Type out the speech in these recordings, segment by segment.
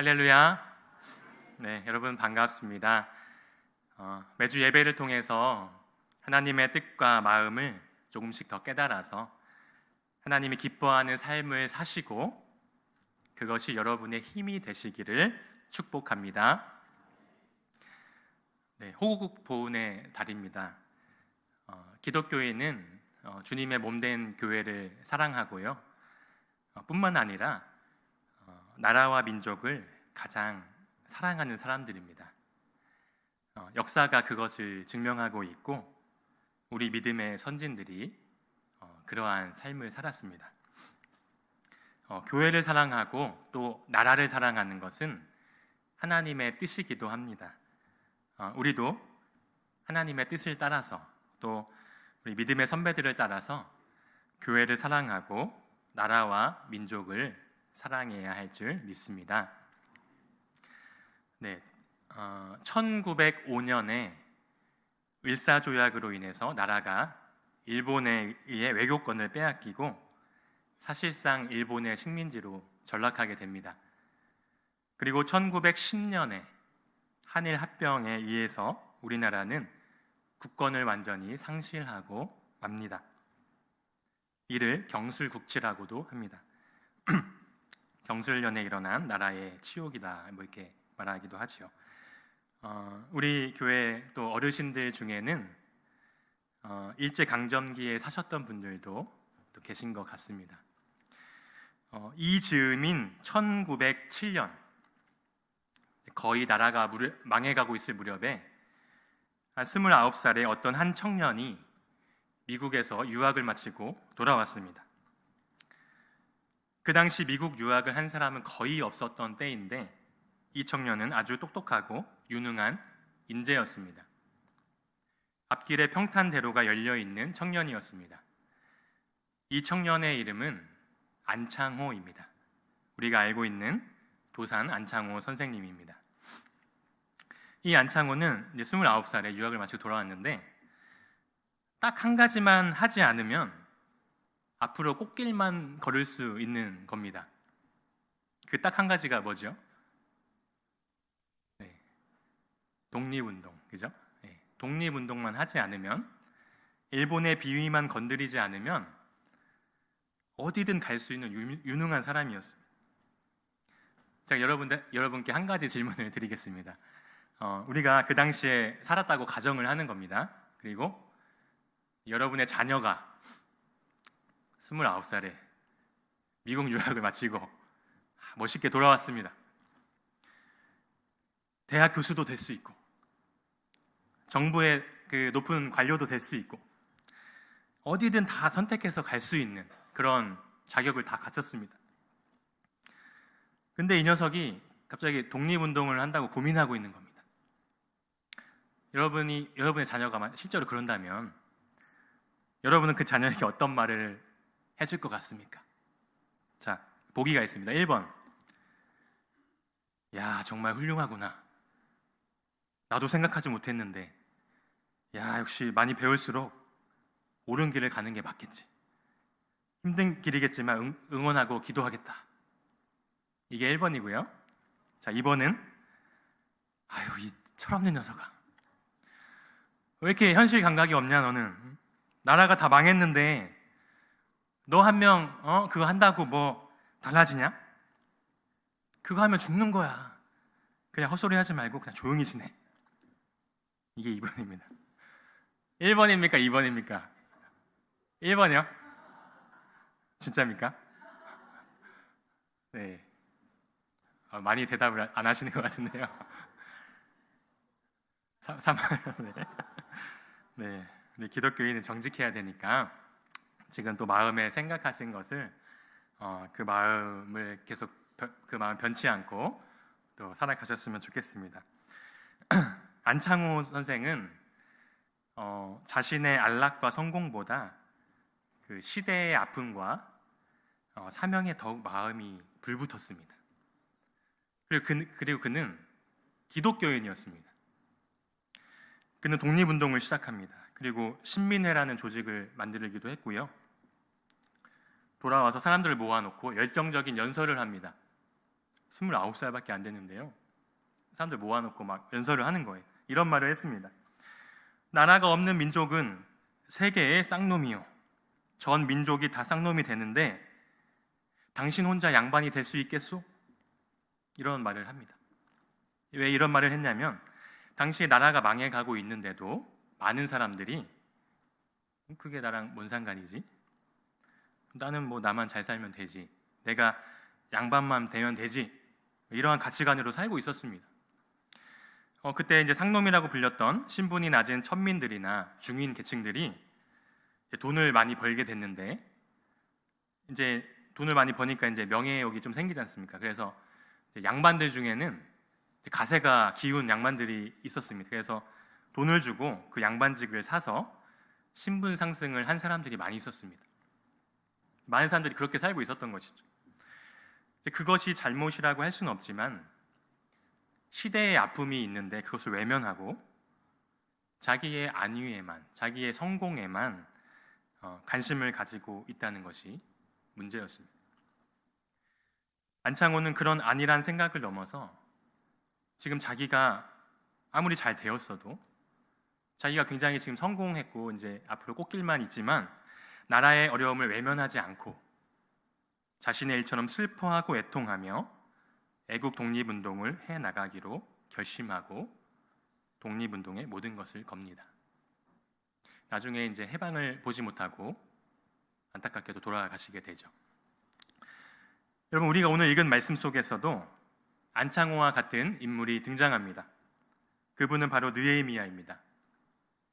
할렐루야. 네, 여러분 반갑습니다. 매주 예배를 통해서 하나님의 뜻과 마음을 조금씩 더 깨달아서 하나님이 기뻐하는 삶을 사시고 그것이 여러분의 힘이 되시기를 축복합니다. 네, 호국 보훈의 달입니다. 기독교인은 주님의 몸된 교회를 사랑하고요. 뿐만 아니라 나라와 민족을 가장 사랑하는 사람들입니다. 역사가 그것을 증명하고 있고 우리 믿음의 선진들이 그러한 삶을 살았습니다. 교회를 사랑하고 또 나라를 사랑하는 것은 하나님의 뜻이기도 합니다. 우리도 하나님의 뜻을 따라서 또 우리 믿음의 선배들을 따라서 교회를 사랑하고 나라와 민족을 사랑해야 할 줄 믿습니다. 네, 1905년에 을사조약으로 인해서 나라가 일본에 의해 외교권을 빼앗기고 사실상 일본의 식민지로 전락하게 됩니다. 그리고 1910년에 한일 합병에 의해서 우리나라는 국권을 완전히 상실하고 맙니다. 이를 경술국치라고도 합니다. 경술련에 일어난 나라의 치욕이다, 이렇게 말하기도 하지요. 우리 교회 또 어르신들 중에는 일제 강점기에 사셨던 분들도 또 계신 것 같습니다. 이 즈음인 1907년, 거의 나라가 망해가고 있을 무렵에 한 29살의 어떤 한 청년이 미국에서 유학을 마치고 돌아왔습니다. 그 당시 미국 유학을 한 사람은 거의 없었던 때인데 이 청년은 아주 똑똑하고 유능한 인재였습니다. 앞길에 평탄대로가 열려있는 청년이었습니다. 이 청년의 이름은 안창호입니다. 우리가 알고 있는 도산 안창호 선생님입니다. 이 안창호는 이제 29살에 유학을 마치고 돌아왔는데 딱 한 가지만 하지 않으면 앞으로 꽃길만 걸을 수 있는 겁니다. 그 딱 한 가지가 뭐죠? 네, 독립운동, 그죠? 네, 독립운동만 하지 않으면, 일본의 비위만 건드리지 않으면 어디든 갈 수 있는 유능한 사람이었습니다. 제가 여러분께 한 가지 질문을 드리겠습니다. 우리가 그 당시에 살았다고 가정을 하는 겁니다. 그리고 여러분의 자녀가 29살에 미국 유학을 마치고 멋있게 돌아왔습니다. 대학 교수도 될 수 있고 정부의 그 높은 관료도 될 수 있고 어디든 다 선택해서 갈 수 있는 그런 자격을 다 갖췄습니다. 근데 이 녀석이 갑자기 독립운동을 한다고 고민하고 있는 겁니다. 여러분의 자녀가 실제로 그런다면 여러분은 그 자녀에게 어떤 말을 해줄 것 같습니까? 자, 보기가 있습니다. 1번, 야, 정말 훌륭하구나. 나도 생각하지 못했는데, 야, 역시 많이 배울수록 옳은 길을 가는 게 맞겠지. 힘든 길이겠지만 응원하고 기도하겠다. 이게 1번이고요. 자, 2번은 아유, 이 철없는 녀석아, 왜 이렇게 현실 감각이 없냐 너는. 나라가 다 망했는데 너 한 명 그거 한다고 뭐 달라지냐? 그거 하면 죽는 거야. 그냥 헛소리 하지 말고 그냥 조용히 지내. 이게 2번입니다. 1번입니까? 2번입니까? 1번이요? 진짜입니까? 네. 많이 대답을 안 하시는 것 같은데요. 3번. 네. 우리 기독교인은 정직해야 되니까 지금 또 마음에 생각하신 것을 그 마음을 계속 그 마음 변치 않고 또 살아가셨으면 좋겠습니다. 안창호 선생은 자신의 안락과 성공보다 그 시대의 아픔과 사명에 더욱 마음이 불붙었습니다. 그리고 그는 기독교인이었습니다. 그는 독립운동을 시작합니다. 그리고 신민회라는 조직을 만들기도 했고요. 돌아와서 사람들을 모아놓고 열정적인 연설을 합니다. 29살밖에 안 됐는데요. 사람들 모아놓고 막 연설을 하는 거예요. 이런 말을 했습니다. 나라가 없는 민족은 세계의 쌍놈이요. 전 민족이 다 쌍놈이 되는데 당신 혼자 양반이 될 수 있겠소? 이런 말을 합니다. 왜 이런 말을 했냐면 당시에 나라가 망해가고 있는데도 많은 사람들이 그게 나랑 뭔 상관이지? 나는 뭐 나만 잘 살면 되지. 내가 양반만 되면 되지. 이러한 가치관으로 살고 있었습니다. 그때 이제 상놈이라고 불렸던 신분이 낮은 천민들이나 중인 계층들이 돈을 많이 벌게 됐는데 이제 돈을 많이 버니까 이제 명예욕이 좀 생기지 않습니까? 그래서 양반들 중에는 가세가 기운 양반들이 있었습니다. 그래서 돈을 주고 그 양반직을 사서 신분 상승을 한 사람들이 많이 있었습니다. 많은 사람들이 그렇게 살고 있었던 것이죠. 그것이 잘못이라고 할 수는 없지만 시대의 아픔이 있는데 그것을 외면하고 자기의 안위에만, 자기의 성공에만 관심을 가지고 있다는 것이 문제였습니다. 안창호는 그런 안일한 생각을 넘어서 지금 자기가 아무리 잘 되었어도 자기가 굉장히 지금 성공했고 이제 앞으로 꽃길만 있지만 나라의 어려움을 외면하지 않고 자신의 일처럼 슬퍼하고 애통하며 애국 독립운동을 해나가기로 결심하고 독립운동의 모든 것을 겁니다. 나중에 이제 해방을 보지 못하고 안타깝게도 돌아가시게 되죠. 여러분, 우리가 오늘 읽은 말씀 속에서도 안창호와 같은 인물이 등장합니다. 그분은 바로 느헤미야입니다.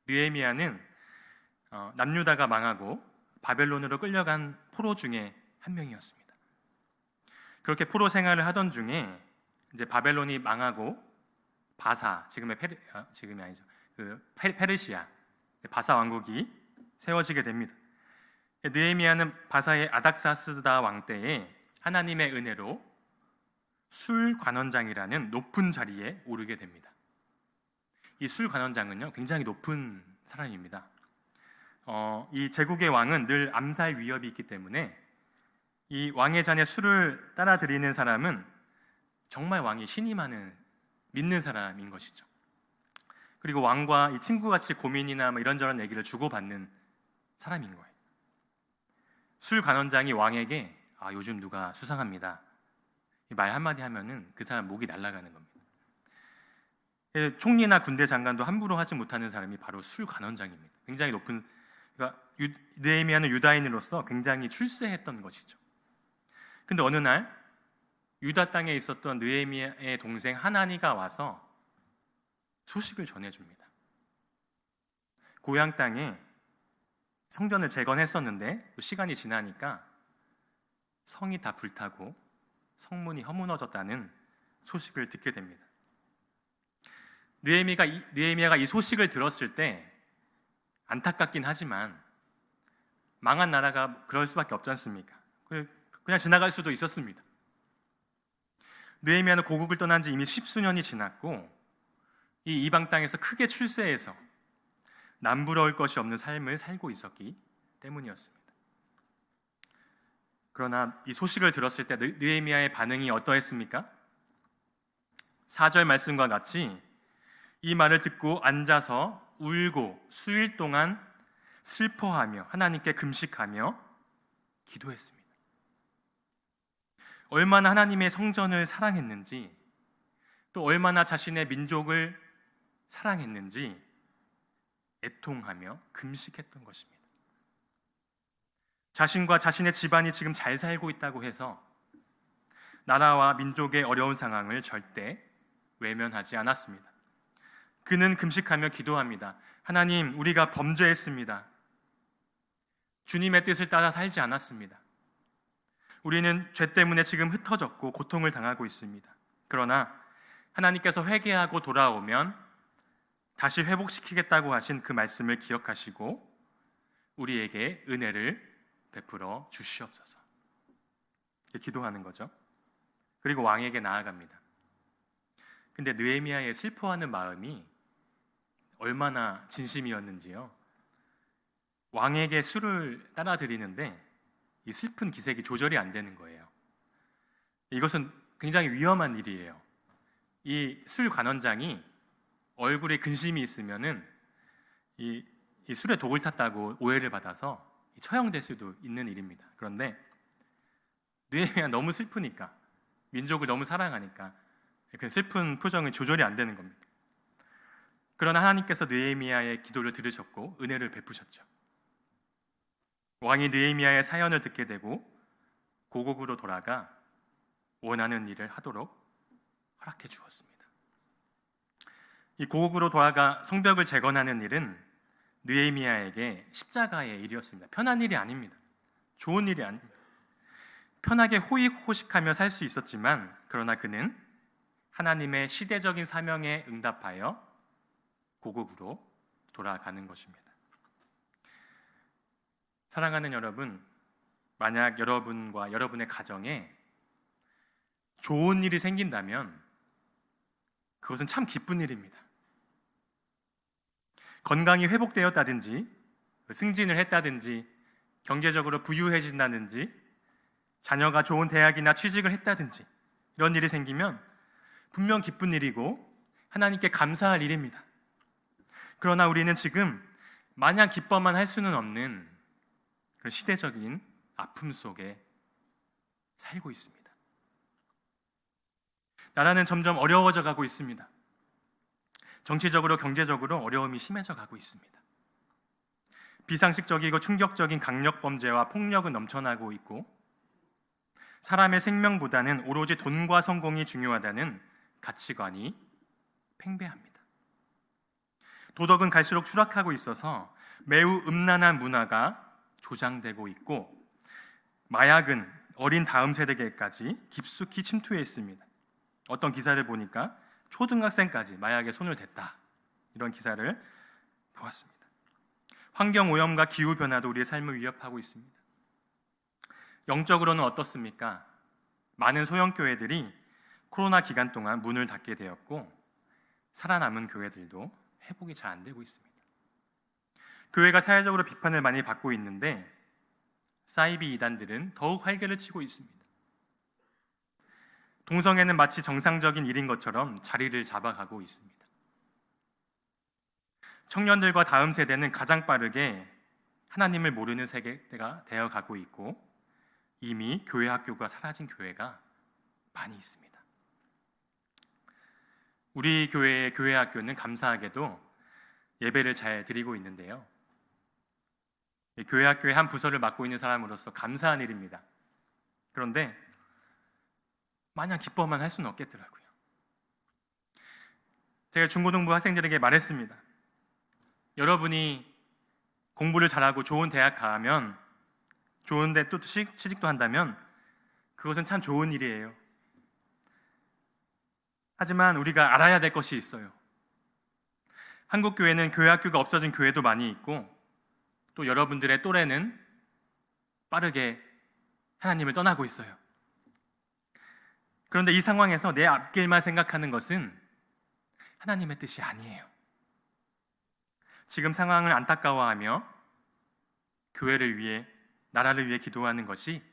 느헤미야는 남유다가 망하고 바벨론으로 끌려간 포로 중에 한 명이었습니다. 그렇게 포로 생활을 하던 중에 이제 바벨론이 망하고 바사, 지금이 아니죠. 페르시아 바사 왕국이 세워지게 됩니다. 느헤미야는 바사의 아닥사스다 왕 때에 하나님의 은혜로 술관원장이라는 높은 자리에 오르게 됩니다. 이 술관원장은요 굉장히 높은 사람입니다. 이 제국의 왕은 늘 암살 위협이 있기 때문에 이 왕의 잔에 술을 따라 드리는 사람은 정말 왕이 신임하는 믿는 사람인 것이죠. 그리고 왕과 이 친구같이 고민이나 뭐 이런저런 얘기를 주고받는 사람인 거예요. 술관원장이 왕에게 요즘 누가 수상합니다. 말 한마디 하면은 그 사람 목이 날아가는 겁니다. 총리나 군대 장관도 함부로 하지 못하는 사람이 바로 술관원장입니다. 굉장히 높은, 그러니까 느헤미야는 유다인으로서 굉장히 출세했던 것이죠. 근데 어느 날 유다 땅에 있었던 느헤미야의 동생 하나니가 와서 소식을 전해줍니다. 고향 땅에 성전을 재건했었는데 시간이 지나니까 성이 다 불타고 성문이 허무너졌다는 소식을 듣게 됩니다. 느헤미야가 이 소식을 들었을 때 안타깝긴 하지만 망한 나라가 그럴 수밖에 없지 않습니까? 그냥 지나갈 수도 있었습니다. 느헤미야는 고국을 떠난 지 이미 십수년이 지났고 이 이방 땅에서 크게 출세해서 남부러울 것이 없는 삶을 살고 있었기 때문이었습니다. 그러나 이 소식을 들었을 때 느헤미야의 반응이 어떠했습니까? 4절 말씀과 같이 이 말을 듣고 앉아서 울고 수일 동안 슬퍼하며 하나님께 금식하며 기도했습니다. 얼마나 하나님의 성전을 사랑했는지, 또 얼마나 자신의 민족을 사랑했는지 애통하며 금식했던 것입니다. 자신과 자신의 집안이 지금 잘 살고 있다고 해서 나라와 민족의 어려운 상황을 절대 외면하지 않았습니다. 그는 금식하며 기도합니다. 하나님, 우리가 범죄했습니다. 주님의 뜻을 따라 살지 않았습니다. 우리는 죄 때문에 지금 흩어졌고 고통을 당하고 있습니다. 그러나 하나님께서 회개하고 돌아오면 다시 회복시키겠다고 하신 그 말씀을 기억하시고 우리에게 은혜를 베풀어 주시옵소서. 기도하는 거죠. 그리고 왕에게 나아갑니다. 근데 느헤미야의 슬퍼하는 마음이 얼마나 진심이었는지요. 왕에게 술을 따라 드리는데 이 슬픈 기색이 조절이 안 되는 거예요. 이것은 굉장히 위험한 일이에요. 이 술 관원장이 얼굴에 근심이 있으면은 이 술에 독을 탔다고 오해를 받아서 처형될 수도 있는 일입니다. 그런데 느헤미야 너무 슬프니까, 민족을 너무 사랑하니까 그 슬픈 표정이 조절이 안 되는 겁니다. 그러나 하나님께서 느헤미야의 기도를 들으셨고 은혜를 베푸셨죠. 왕이 느헤미야의 사연을 듣게 되고 고국으로 돌아가 원하는 일을 하도록 허락해 주었습니다. 이 고국으로 돌아가 성벽을 재건하는 일은 느헤미야에게 십자가의 일이었습니다. 편한 일이 아닙니다. 좋은 일이 아닙니다. 편하게 호의호식하며 살 수 있었지만, 그러나 그는 하나님의 시대적인 사명에 응답하여 고국으로 돌아가는 것입니다. 사랑하는 여러분, 만약 여러분과 여러분의 가정에 좋은 일이 생긴다면 그것은 참 기쁜 일입니다. 건강이 회복되었다든지, 승진을 했다든지, 경제적으로 부유해진다든지, 자녀가 좋은 대학이나 취직을 했다든지, 이런 일이 생기면 분명 기쁜 일이고 하나님께 감사할 일입니다. 그러나 우리는 지금 마냥 기뻐만 할 수는 없는 그런 시대적인 아픔 속에 살고 있습니다. 나라는 점점 어려워져 가고 있습니다. 정치적으로, 경제적으로 어려움이 심해져 가고 있습니다. 비상식적이고 충격적인 강력범죄와 폭력은 넘쳐나고 있고, 사람의 생명보다는 오로지 돈과 성공이 중요하다는 가치관이 팽배합니다. 도덕은 갈수록 추락하고 있어서 매우 음란한 문화가 조장되고 있고, 마약은 어린 다음 세대에까지 깊숙이 침투해 있습니다. 어떤 기사를 보니까 초등학생까지 마약에 손을 댔다, 이런 기사를 보았습니다. 환경오염과 기후변화도 우리의 삶을 위협하고 있습니다. 영적으로는 어떻습니까? 많은 소형교회들이 코로나 기간 동안 문을 닫게 되었고, 살아남은 교회들도 회복이 잘 안 되고 있습니다. 교회가 사회적으로 비판을 많이 받고 있는데 사이비 이단들은 더욱 활개를 치고 있습니다. 동성애는 마치 정상적인 일인 것처럼 자리를 잡아가고 있습니다. 청년들과 다음 세대는 가장 빠르게 하나님을 모르는 세대가 되어가고 있고, 이미 교회 학교가 사라진 교회가 많이 있습니다. 우리 교회의 교회 학교는 감사하게도 예배를 잘 드리고 있는데요, 교회 학교의 한 부서를 맡고 있는 사람으로서 감사한 일입니다. 그런데 마냥 기뻐만 할 수는 없겠더라고요. 제가 중고등부 학생들에게 말했습니다. 여러분이 공부를 잘하고 좋은 대학 가면, 좋은데 또 취직도 한다면 그것은 참 좋은 일이에요. 하지만 우리가 알아야 될 것이 있어요. 한국 교회는 교회 학교가 없어진 교회도 많이 있고, 또 여러분들의 또래는 빠르게 하나님을 떠나고 있어요. 그런데 이 상황에서 내 앞길만 생각하는 것은 하나님의 뜻이 아니에요. 지금 상황을 안타까워하며 교회를 위해, 나라를 위해 기도하는 것이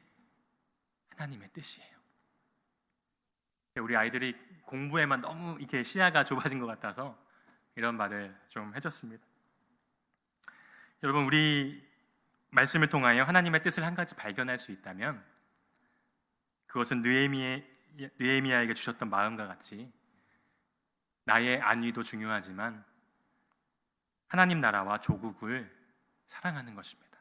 하나님의 뜻이에요. 우리 아이들이 공부에만 너무 이렇게 시야가 좁아진 것 같아서 이런 말을 좀 해줬습니다. 여러분, 우리 말씀을 통하여 하나님의 뜻을 한 가지 발견할 수 있다면 그것은 느헤미야에게 주셨던 마음과 같이 나의 안위도 중요하지만 하나님 나라와 조국을 사랑하는 것입니다.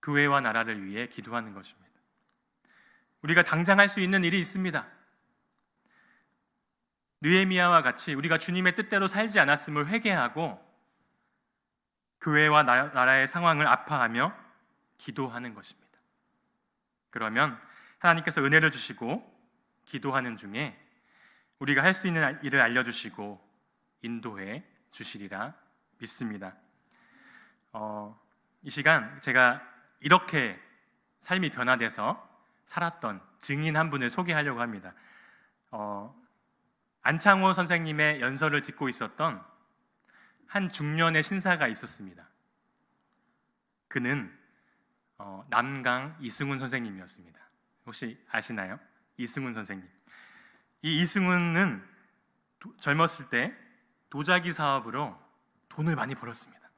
교회와 나라를 위해 기도하는 것입니다. 우리가 당장 할 수 있는 일이 있습니다. 느헤미야와 같이 우리가 주님의 뜻대로 살지 않았음을 회개하고 교회와 나라의 상황을 아파하며 기도하는 것입니다. 그러면 하나님께서 은혜를 주시고 기도하는 중에 우리가 할 수 있는 일을 알려주시고 인도해 주시리라 믿습니다. 이 시간 제가 이렇게 삶이 변화돼서 살았던 증인 한 분을 소개하려고 합니다. 안창호 선생님의 연설을 듣고 있었던 한 중년의 신사가 있었습니다. 그는 남강 이승훈 선생님이었습니다. 혹시 아시나요? 이승훈 선생님. 이 이승훈은 젊었을 때 도자기 사업으로 돈을 많이 벌었습니다.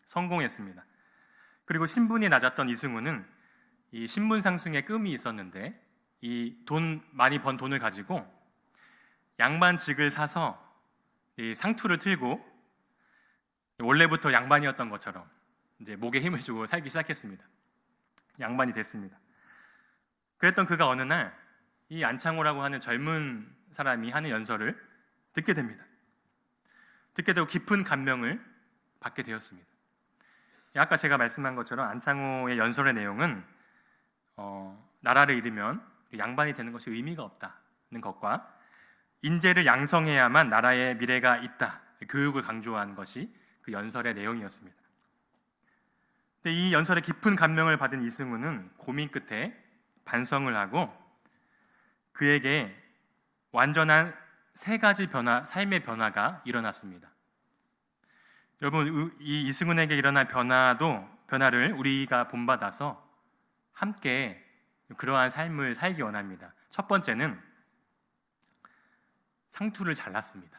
성공했습니다. 그리고 신분이 낮았던 이승훈은 이 신분 상승의 꿈이 있었는데 이 돈 많이 번 돈을 가지고 양반직을 사서 이 상투를 틀고 원래부터 양반이었던 것처럼 이제 목에 힘을 주고 살기 시작했습니다. 양반이 됐습니다. 그랬던 그가 어느 날 이 안창호라고 하는 젊은 사람이 하는 연설을 듣게 됩니다. 듣게 되고 깊은 감명을 받게 되었습니다. 아까 제가 말씀한 것처럼 안창호의 연설의 내용은 나라를 잃으면 양반이 되는 것이 의미가 없다는 것과 인재를 양성해야만 나라의 미래가 있다, 교육을 강조한 것이 그 연설의 내용이었습니다. 근데 이 연설에 깊은 감명을 받은 이승훈은 고민 끝에 반성을 하고 그에게 완전한 세 가지 삶의 변화가 일어났습니다. 여러분, 이 이승훈에게 일어난 변화를 우리가 본받아서 함께 그러한 삶을 살기 원합니다. 첫 번째는 상투를 잘랐습니다.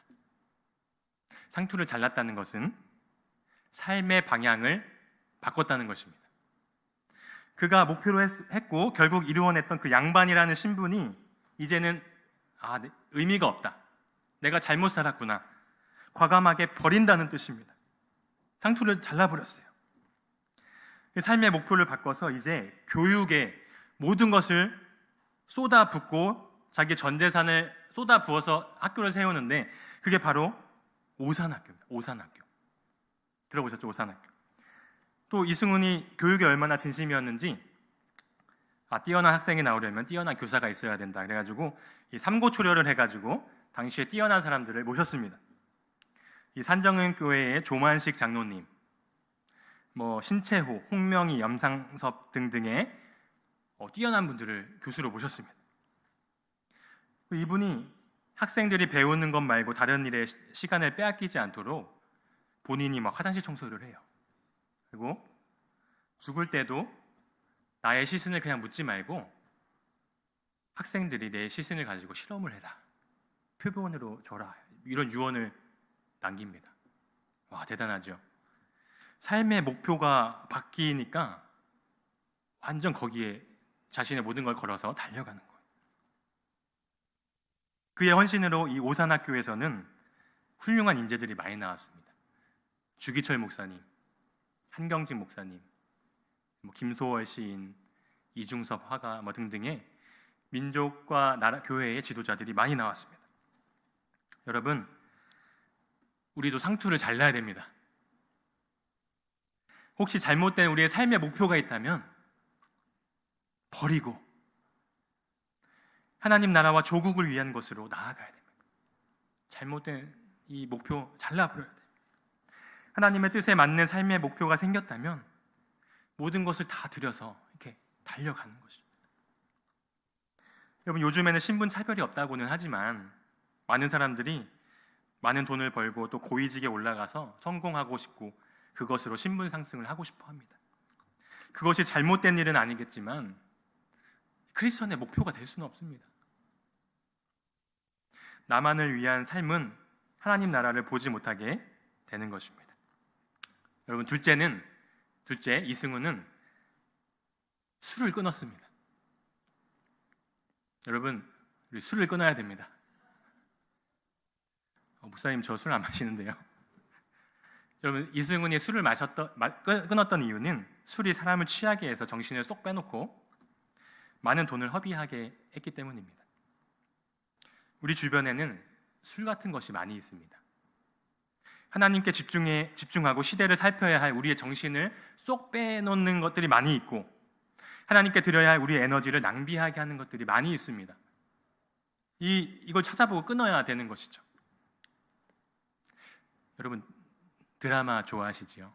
상투를 잘랐다는 것은 삶의 방향을 바꿨다는 것입니다. 그가 목표로 했고 결국 이루어냈던 그 양반이라는 신분이 이제는 의미가 없다, 내가 잘못 살았구나, 과감하게 버린다는 뜻입니다. 상투를 잘라버렸어요. 삶의 목표를 바꿔서 이제 교육에 모든 것을 쏟아붓고 자기 전 재산을 쏟아부어서 학교를 세우는데 그게 바로 오산학교입니다. 오산학교. 들어보셨죠? 오산학교. 또 이승훈이 교육에 얼마나 진심이었는지 뛰어난 학생이 나오려면 뛰어난 교사가 있어야 된다. 그래가지고 이 삼고초려를 해가지고 당시에 뛰어난 사람들을 모셨습니다. 이 산정은교회의 조만식 장로님, 신채호, 홍명희, 염상섭 등등의 뛰어난 분들을 교수로 모셨습니다. 이분이 학생들이 배우는 것 말고 다른 일에 시간을 빼앗기지 않도록 본인이 화장실 청소를 해요. 그리고 죽을 때도 나의 시신을 그냥 묻지 말고 학생들이 내 시신을 가지고 실험을 해라, 표본으로 줘라, 이런 유언을 남깁니다. 와, 대단하죠. 삶의 목표가 바뀌니까 완전 거기에 자신의 모든 걸 걸어서 달려가는 거예요. 그의 헌신으로 이 오산학교에서는 훌륭한 인재들이 많이 나왔습니다. 주기철 목사님, 한경직 목사님, 김소월 시인, 이중섭 화가 등등의 민족과 나라, 교회의 지도자들이 많이 나왔습니다. 여러분, 우리도 상투를 잘라야 됩니다. 혹시 잘못된 우리의 삶의 목표가 있다면 버리고 하나님 나라와 조국을 위한 것으로 나아가야 됩니다. 잘못된 이 목표 잘라버려야 돼요. 하나님의 뜻에 맞는 삶의 목표가 생겼다면 모든 것을 다 들여서 이렇게 달려가는 것입니다. 여러분, 요즘에는 신분 차별이 없다고는 하지만 많은 사람들이 많은 돈을 벌고 또 고위직에 올라가서 성공하고 싶고 그것으로 신분 상승을 하고 싶어 합니다. 그것이 잘못된 일은 아니겠지만 크리스천의 목표가 될 수는 없습니다. 나만을 위한 삶은 하나님 나라를 보지 못하게 되는 것입니다. 여러분, 둘째 이승훈은 술을 끊었습니다. 여러분, 우리 술을 끊어야 됩니다. 목사님, 저 술 안 마시는데요. 여러분, 이승훈이 술을 끊었던 이유는 술이 사람을 취하게 해서 정신을 쏙 빼놓고 많은 돈을 허비하게 했기 때문입니다. 우리 주변에는 술 같은 것이 많이 있습니다. 하나님께 집중하고 시대를 살펴야 할 우리의 정신을 쏙 빼놓는 것들이 많이 있고 하나님께 드려야 할 우리의 에너지를 낭비하게 하는 것들이 많이 있습니다. 이걸 찾아보고 끊어야 되는 것이죠. 여러분, 드라마 좋아하시지요?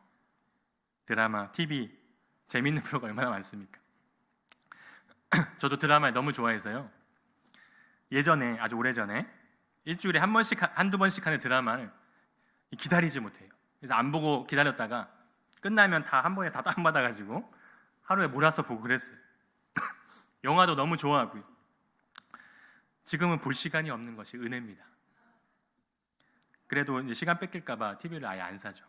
드라마, TV, 재밌는 프로가 얼마나 많습니까? 저도 드라마를 너무 좋아해서요. 예전에, 아주 오래전에 일주일에 한두 번씩 하는 드라마를 기다리지 못해요. 그래서 안 보고 기다렸다가 끝나면 다 한 번에 다 다운받아가지고 하루에 몰아서 보고 그랬어요. 영화도 너무 좋아하고요. 지금은 볼 시간이 없는 것이 은혜입니다. 그래도 이제 시간 뺏길까 봐 TV를 아예 안 사죠.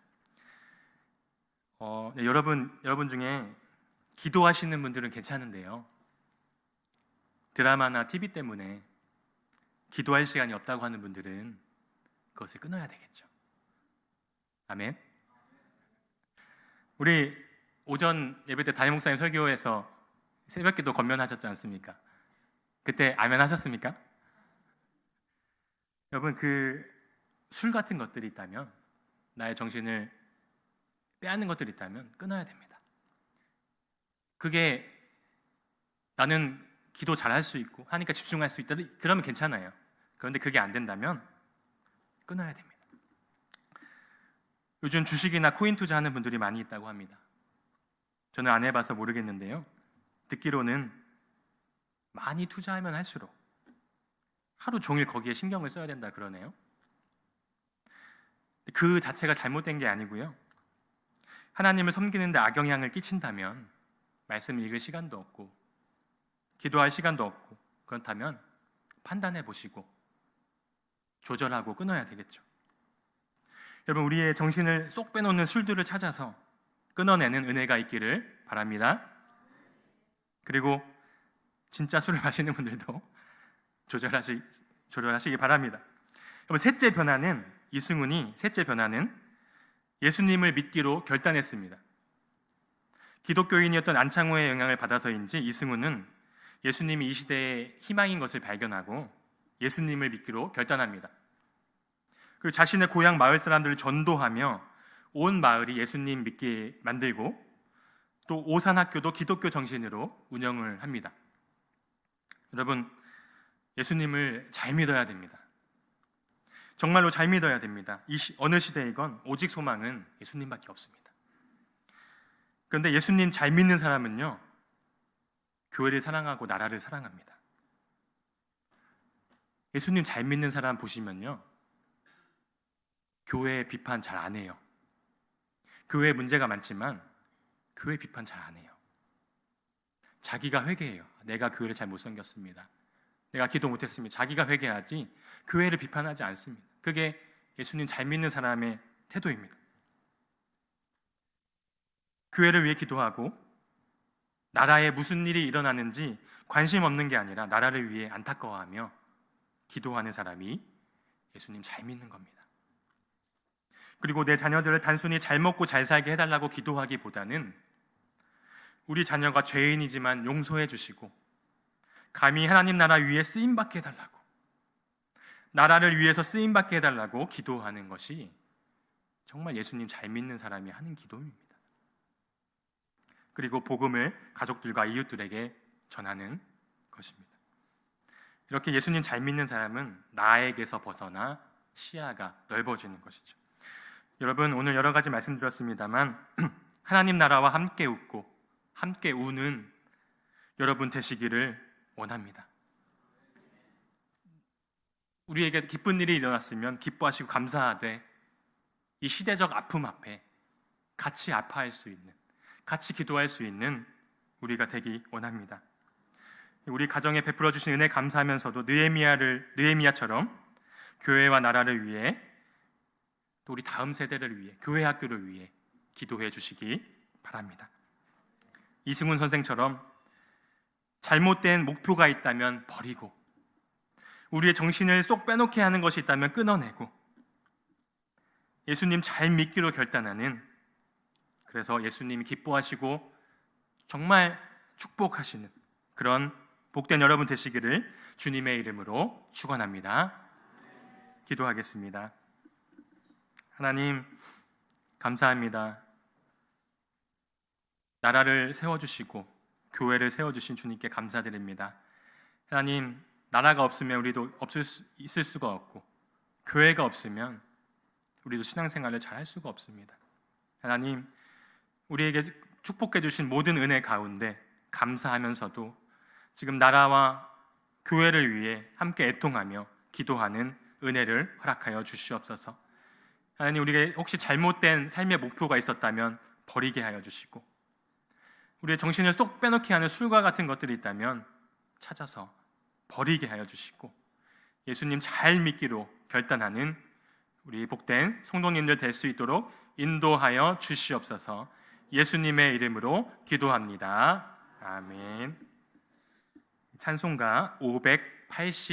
네, 여러분 중에 기도하시는 분들은 괜찮은데요, 드라마나 TV 때문에 기도할 시간이 없다고 하는 분들은 그것을 끊어야 되겠죠. 아멘. 우리 오전 예배 때 담임 목사님 설교에서 새벽기도 권면하셨지 않습니까? 그때 아멘 하셨습니까? 여러분, 그 술 같은 것들이 있다면, 나의 정신을 빼앗는 것들이 있다면 끊어야 됩니다. 그게 나는 기도 잘할 수 있고 하니까 집중할 수 있다, 그러면 괜찮아요. 그런데 그게 안 된다면 끊어야 됩니다. 요즘 주식이나 코인 투자하는 분들이 많이 있다고 합니다. 저는 안 해봐서 모르겠는데요, 듣기로는 많이 투자하면 할수록 하루 종일 거기에 신경을 써야 된다 그러네요. 그 자체가 잘못된 게 아니고요, 하나님을 섬기는데 악영향을 끼친다면 말씀 읽을 시간도 없고 기도할 시간도 없고, 그렇다면 판단해 보시고 조절하고 끊어야 되겠죠. 여러분, 우리의 정신을 쏙 빼놓는 술들을 찾아서 끊어내는 은혜가 있기를 바랍니다. 그리고 진짜 술을 마시는 분들도 조절하시기 바랍니다. 여러분, 이승훈이 셋째 변화는 예수님을 믿기로 결단했습니다. 기독교인이었던 안창호의 영향을 받아서인지 이승훈은 예수님이 이 시대의 희망인 것을 발견하고 예수님을 믿기로 결단합니다. 그리고 자신의 고향 마을 사람들을 전도하며 온 마을이 예수님 믿게 만들고, 또 오산학교도 기독교 정신으로 운영을 합니다. 여러분, 예수님을 잘 믿어야 됩니다. 정말로 잘 믿어야 됩니다. 어느 시대이건 오직 소망은 예수님밖에 없습니다. 그런데 예수님 잘 믿는 사람은요, 교회를 사랑하고 나라를 사랑합니다. 예수님 잘 믿는 사람 보시면요, 교회 비판 잘 안 해요. 교회에 문제가 많지만 교회 비판 잘 안 해요. 자기가 회개해요. 내가 교회를 잘 못 섬겼습니다, 내가 기도 못했습니다. 자기가 회개하지 교회를 비판하지 않습니다. 그게 예수님 잘 믿는 사람의 태도입니다. 교회를 위해 기도하고 나라에 무슨 일이 일어나는지 관심 없는 게 아니라 나라를 위해 안타까워하며 기도하는 사람이 예수님 잘 믿는 겁니다. 그리고 내 자녀들을 단순히 잘 먹고 잘 살게 해달라고 기도하기보다는 우리 자녀가 죄인이지만 용서해 주시고 감히 하나님 나라 위에 쓰임받게 해달라고, 나라를 위해서 쓰임받게 해달라고 기도하는 것이 정말 예수님 잘 믿는 사람이 하는 기도입니다. 그리고 복음을 가족들과 이웃들에게 전하는 것입니다. 이렇게 예수님 잘 믿는 사람은 나에게서 벗어나 시야가 넓어지는 것이죠. 여러분, 오늘 여러 가지 말씀드렸습니다만 하나님 나라와 함께 웃고 함께 우는 여러분 되시기를 원합니다. 우리에게 기쁜 일이 일어났으면 기뻐하시고 감사하되 이 시대적 아픔 앞에 같이 아파할 수 있는, 같이 기도할 수 있는 우리가 되기 원합니다. 우리 가정에 베풀어 주신 은혜 감사하면서도 느헤미야처럼 교회와 나라를 위해, 또 우리 다음 세대를 위해, 교회 학교를 위해 기도해 주시기 바랍니다. 이승훈 선생처럼 잘못된 목표가 있다면 버리고, 우리의 정신을 쏙 빼놓게 하는 것이 있다면 끊어내고, 예수님 잘 믿기로 결단하는, 그래서 예수님이 기뻐하시고 정말 축복하시는 그런 복된 여러분 되시기를 주님의 이름으로 축원합니다. 기도하겠습니다. 하나님, 감사합니다. 나라를 세워주시고 교회를 세워주신 주님께 감사드립니다. 하나님, 나라가 없으면 우리도 있을 수가 없고, 교회가 없으면 우리도 신앙생활을 잘 할 수가 없습니다. 하나님, 우리에게 축복해 주신 모든 은혜 가운데 감사하면서도 지금 나라와 교회를 위해 함께 애통하며 기도하는 은혜를 허락하여 주시옵소서. 하나님, 우리에게 혹시 잘못된 삶의 목표가 있었다면 버리게 하여 주시고, 우리의 정신을 쏙 빼놓게 하는 술과 같은 것들이 있다면 찾아서 버리게 하여 주시고, 예수님 잘 믿기로 결단하는 우리 복된 성도님들 될 수 있도록 인도하여 주시옵소서. 예수님의 이름으로 기도합니다. 아멘. 찬송가 580